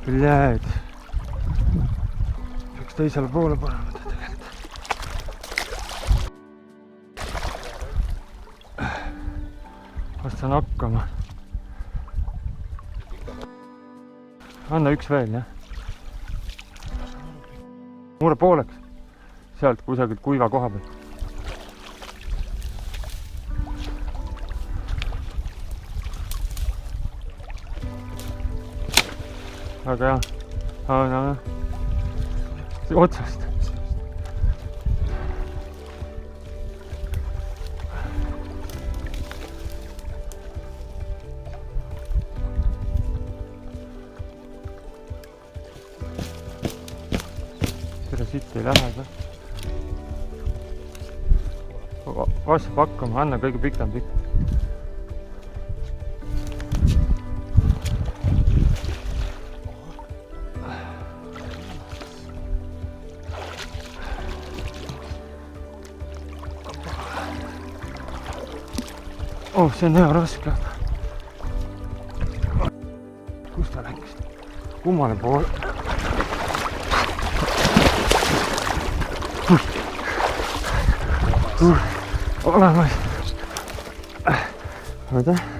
Blääd. Peaks teisele poole panema ta tegelikult. Vastan hakkama. Anna üks veel, jah. Mure pooleks. Sealt kusagilt kuiva koha pealt. Väga hea. Otsast. Selle siit ei lähe ka. Vastu pakkuma, anna kõige pikem pikk. Oh, see on hea raske. Kus ta läks? Kummale poole? Olemas. Oota.